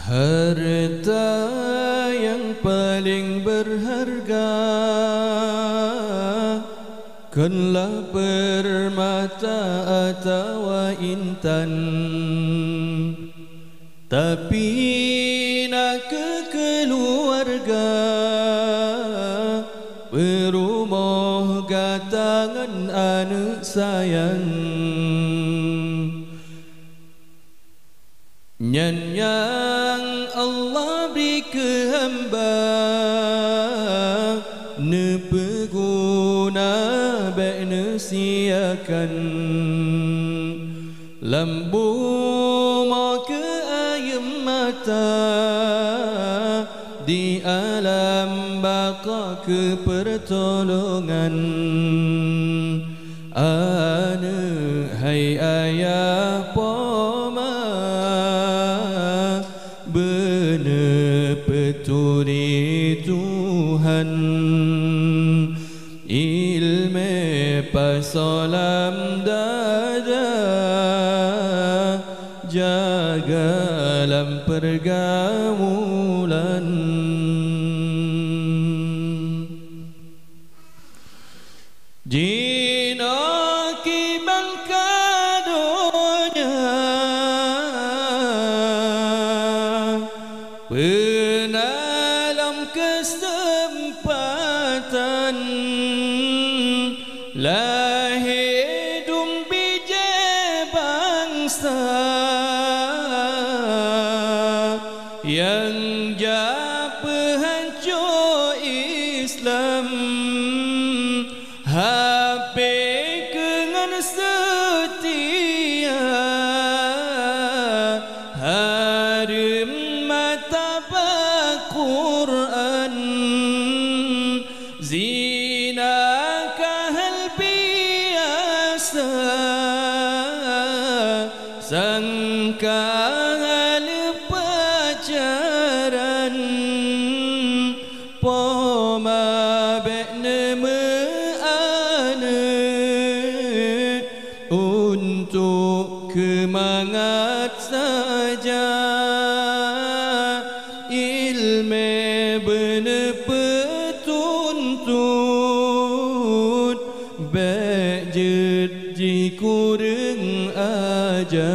Harta yang paling berharga kanlah permata atau intan, tapi nak keluarga berumah gatangan anak sayang. Yang Allah beri ke hamba ne peguna baik ne siakan lambu mau ke ayam mata di alam baka ke pertolongan. Ane hai ayah poma benar peturi Tuhan, ilmu pasalam dada jagalam pergaulan. Jina kibang kadonya penalam kesempatan lahir dum biji bangsa yang japa hancur Islam. Hape kengan setia harum mata Quran zina kahal biasa sangkal pacaran poma bekne untuk kemangat saja ilmu benar petuntut baik jadi kurang aja.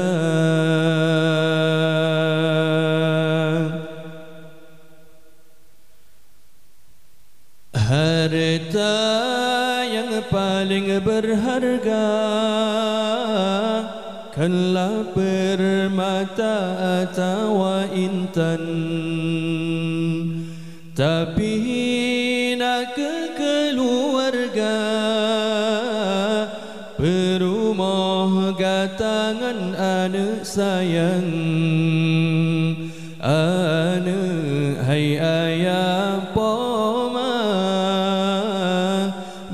Harta yang paling berharga kanlah permata atau intan, tapi nak keluarga perumah gatangan anak sayang. Anak hai ayah poma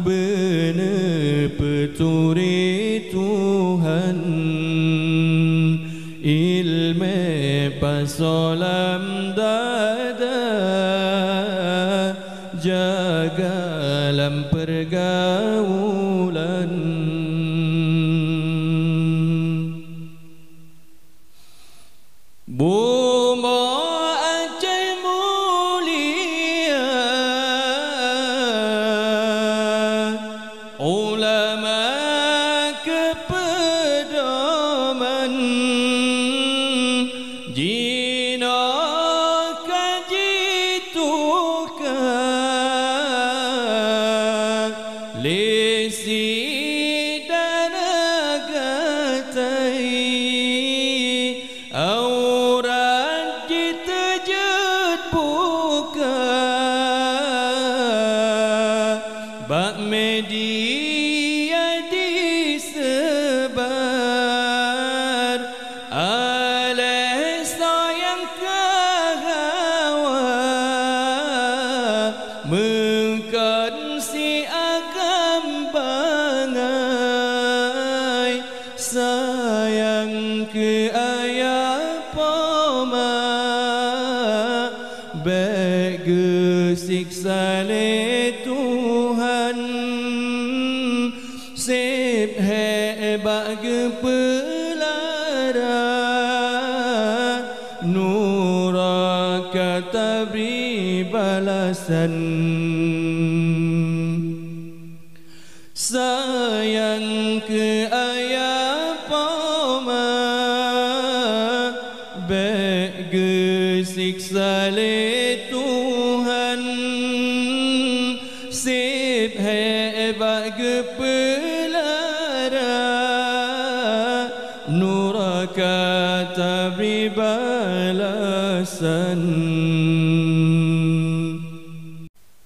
benar peturi Tuhan, ilmu pasalam dada jagalam pergaulan. Buma Aceh mulia ulama kepedoman jina kaji tukar lesi dan agatai aurat jitajud buka bak media disebar oleh sayang kahawa mengkan si agam bangai sayang ke ayah poma baik siksa le Tuhan sip hebat ke pelara nu Nuraka beri balasan. Sayang ke ayah poma Bege siksa le Tuhan Sip hebat ke pelara Nuraka beri balasan.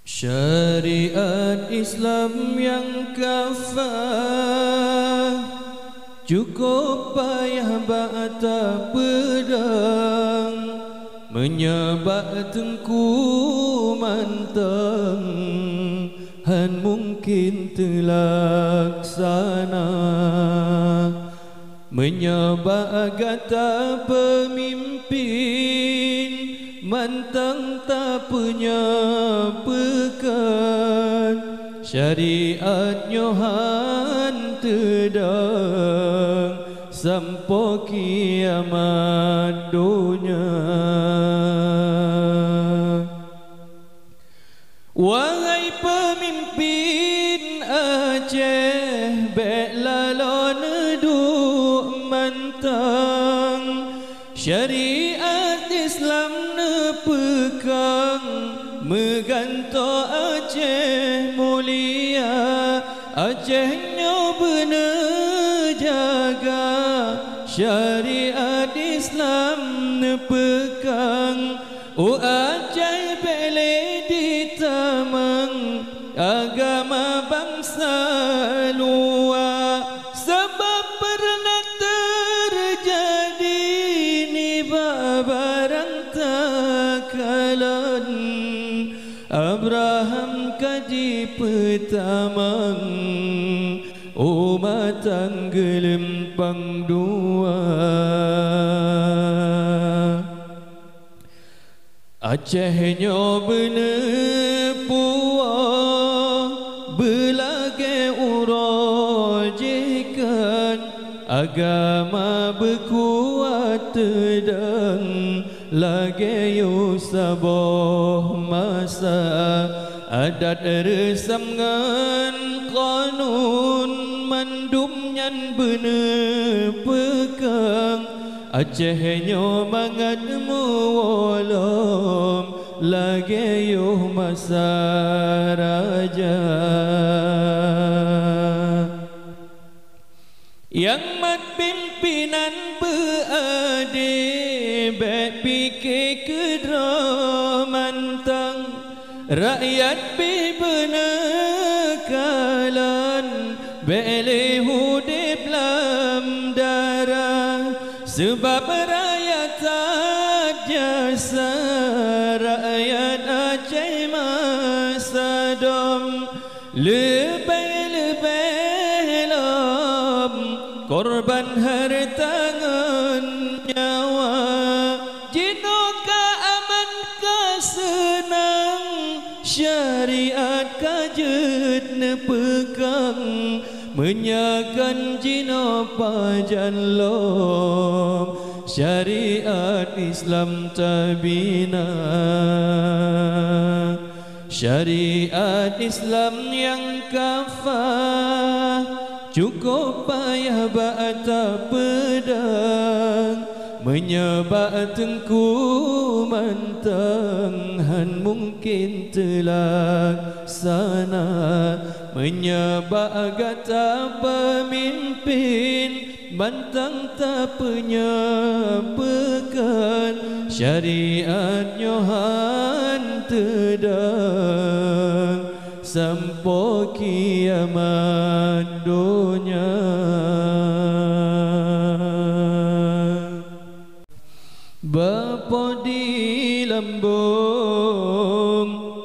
Syariat Islam yang kafah cukup payah bata pedang menyabak tengku mantang han mungkin terlaksana menyabak gata pemimpin mantang tak punya pekan syariat nyohan tedang sampai kiamat dunia. Wahai pemimpin Aceh bek lalon duk mantang syariat Islam nepekang meganto Aceh mulia Aceh nyobena jaga syariat Islam nepekang Aceh bele ditamang agama bangsa luar sebab pernah terjadi ni barang takalan Abraham kaji pertamang umat tanggelempang dua Aceh nyobena puah belage urojikan agama berkuat tedang lage yusaboh masa adat resam ngan kanun mandum nyan bener pekang Aceh nyo mangat muwolom lage yuh masa raja yang mat pimpinan berade bek pikir kedra mantang rakyat bebenekalan bele hudip lam darah sebab rakyat tak jasa rakyat Aceh masa dom lebih-lebih lam korban harta ngan nyawa jinoka aman ka senang syariat kajet nepekang menyakan jino pajan lom syariat Islam tabina syariat Islam yang kafah cukup payah bata pedang menyebak tengku mantang han mungkin terlaksana menyebak gata pemimpin bantang tak punya pekan syariat nyohan tedang sampai kiamat dunia. Bapa di lambung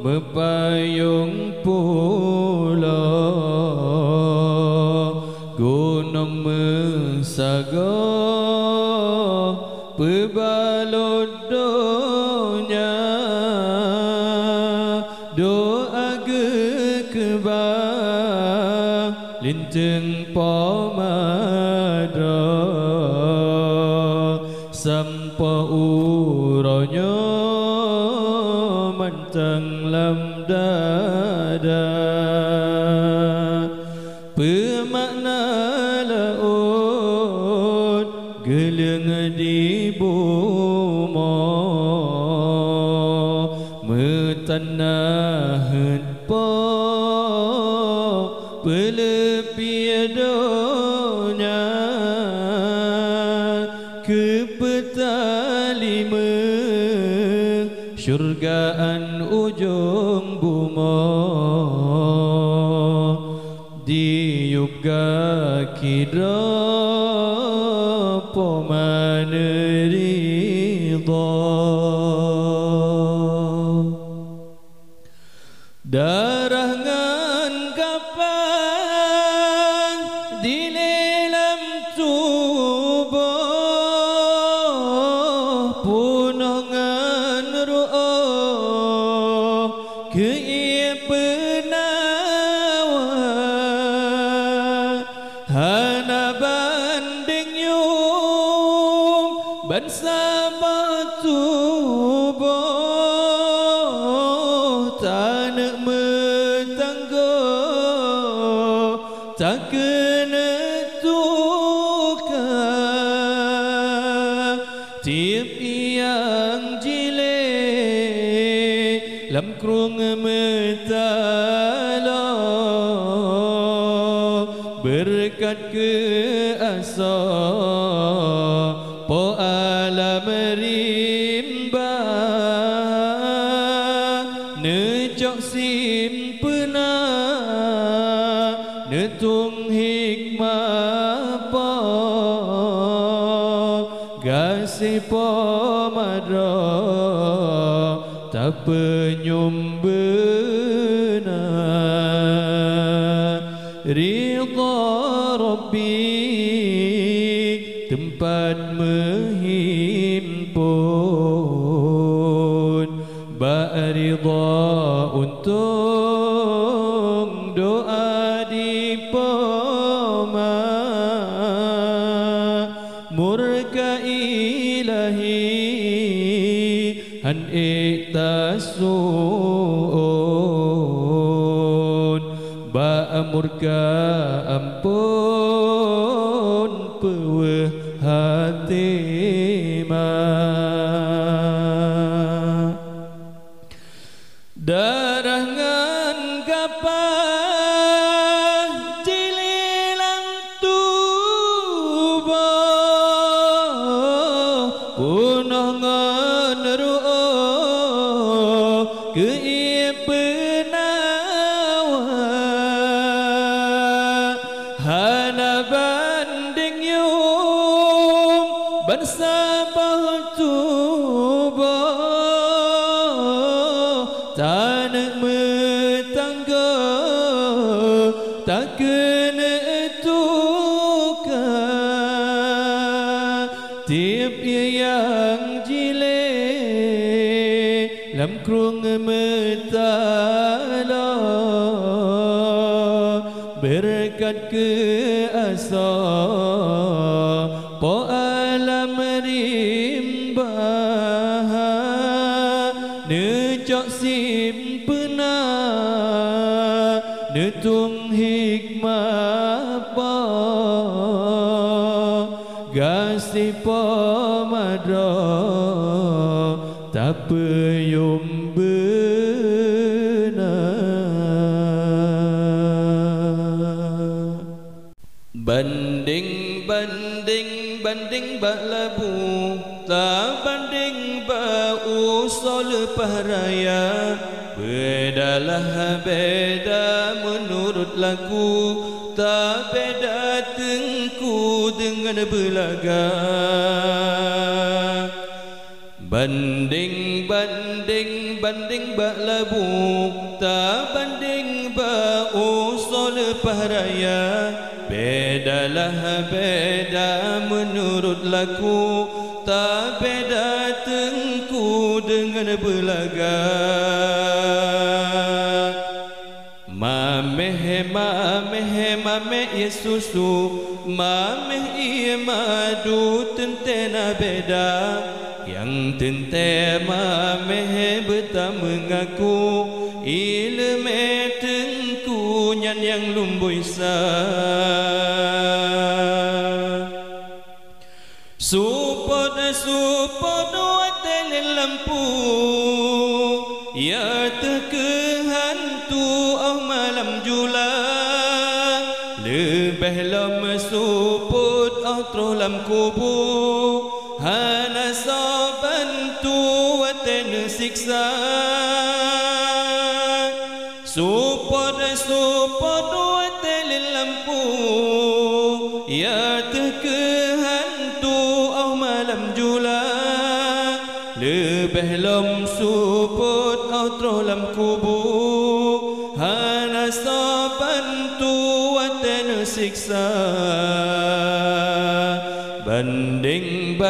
mepayung pulau gunung mesaga pebalot donya doa kebah linteng pomada sampai uro nyo mantang lam dada pemakna laut geleng di bumi metanahan po pelepi donya ke petalima syurgaan ujung bumi di yuga kira poman ridha darah ngan kapan di dalam tubuh punah ngan ru'ah ke penawa hana banding yung bansa batubuh tanah metangga tak kena tukar tiap yang jilid lam krung metala berkat ke asa po alam rimba necok simpena netung hikmah pa gasih po madra tak penyum benar ridha Rabbi tempat menghimpun ba'ridha untung doa dipoma murka ilahi han iktasun ba'amurka ampun peweh hatimah darah ngan kapan jililang tubuh punah ngan ru'ah ke penawa hana banding yung bersabah tubuh tanah metangga tak kena tukar tiap yang jilid lam krung metala berkat ke asa po alam rimba necok simpena netung hikmah pa gasih po madra tak peyum benar banding bak labu tak banding bak usul pahraya bedalah beda menurut laku tak beda tengku dengan belaga banding bak labu tak banding bak usul pahraya bedalah beda menurut laku tak beda tengku dengan belaga mameh ye susu mameh ye madu tentena beda yang yang tentema meh beta mengaku ilme tengku nyan yang lumbui sa supod tele lampu ya terkehantu oh malam jula lebih lama supod oh trolam kubu hana sabantu watene siksa supod tele lampu ya terkehantu oh malam jula lebih lom suput outro lam kubu hana sabantu watan siksa banding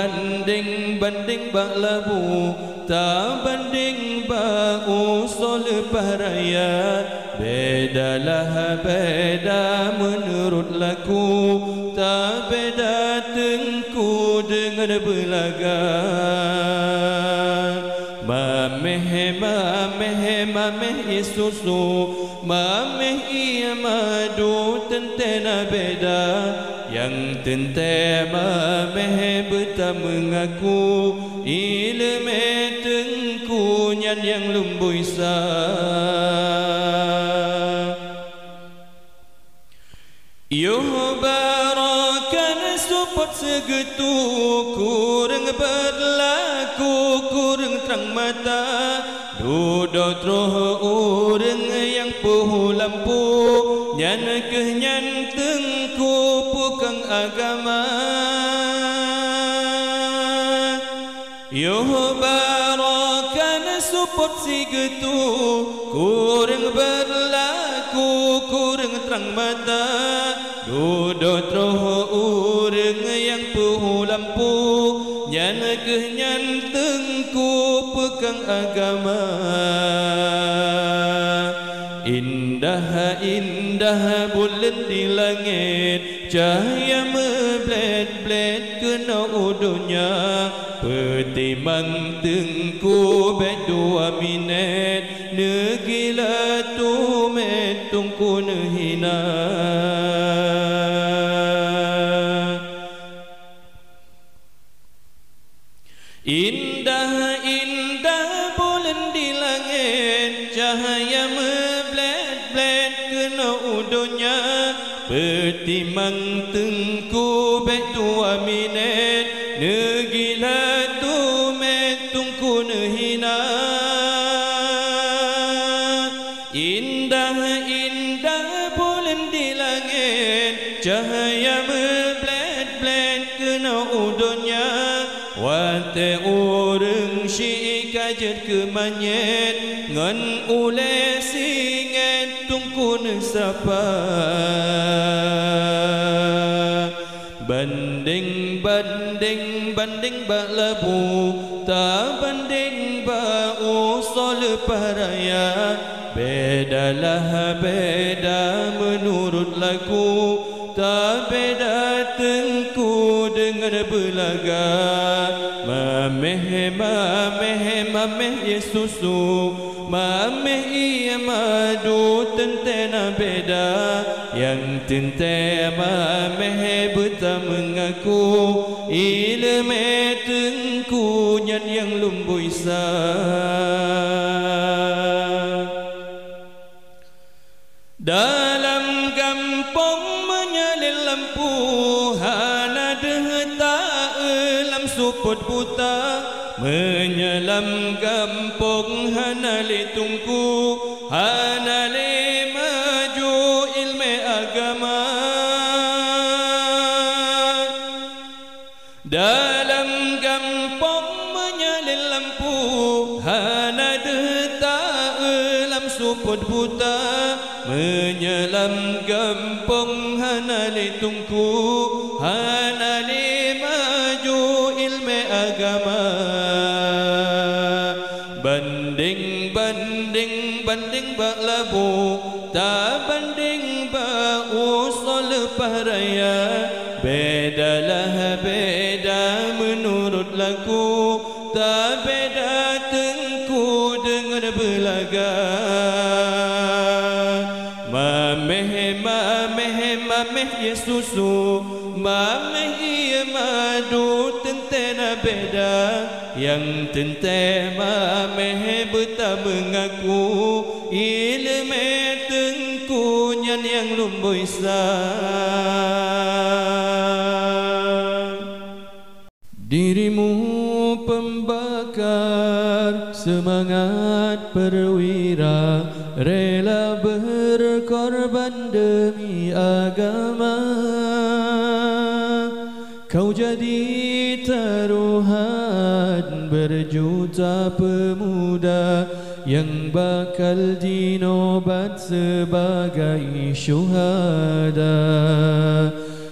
bak labu ta banding ba usul paraya bedalah beda menurut laku ta beda tengku dengan belaga mameh susu mameh ia madu tentena beda yang tentema mameh beta mengaku ilme tengku nyan yang lumbui sa Yoh barakan support segetu kurang berlaku kurang terang mata duduk troh urang yang puh lampu nyan kenyan tengku pukang agama Yoh barakan support segetu kurang berlaku kurang terang mata duduk troh urang yang puh lampu nyan kenyan tengku pekang agama indah bulan di langit cahaya mebled kena udunya petimang tengku bet 2 minit negila tu metungku nehina indah bulan di langit cahaya mebled kena udunya petimang tengku bet 2 minit negila tu metungku nehina indah bulan di langit cahaya mebled kena udunya wate urang syik kajet ke manyet ngan ule singet tungkun sapa banding bak labu ta banding ba usul paraya bedalah beda menurut laku ta beda tengku dengan belaga mameh susu mameh ia madu tentena beda yang tentema mameh beta mengaku ilme tengku nyan yang lumbui sa dalam kampung menyalin lampu hana dehta elam suput buta menyelam kampung hana le tungku hana le maju ilmu agama dalam kampung menyalin lampu hana dehta elam suput buta menyelam kampung hana le tungku hana le maju ilmu agama banding bak labu ta banding ba usul paraya bedalah beda menurut laku ta berbelaga. Mameh, mameh, mameh ya susu, mameh ya madu, tentena beda. Yang tenteh mameh betah mengaku, ilmu tengkunyan yang lumbui dirimu pembakar semangat perwira, rela berkorban demi agama. Kau jadi taruhan berjuta pemuda yang bakal dinobat sebagai syuhada.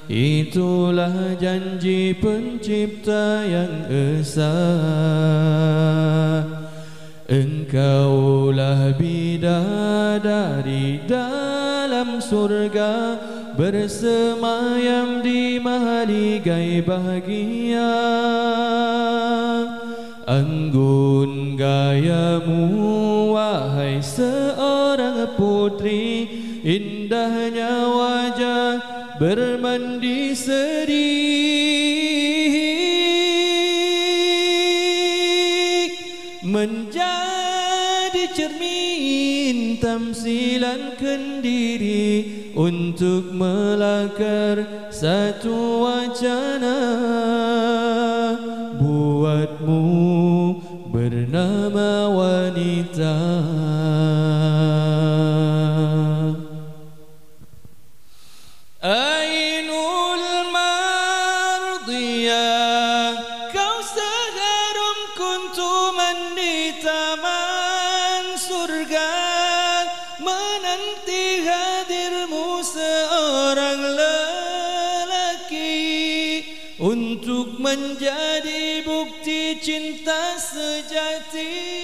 Itulah janji pencipta yang esa. Engkaulah bidadari dalam surga, bersemayam di mahligai bahagia. Anggun gayamu wahai seorang putri, indahnya wajah bermandi seri, menjadi cermin tamsilan kendiri untuk melakar satu wacana buatmu bernama wanita. Ainul mardiyah, kau seharum kuntuman di taman surga, menanti hadirmu seorang lelaki untuk menjadi bukti cinta sejati.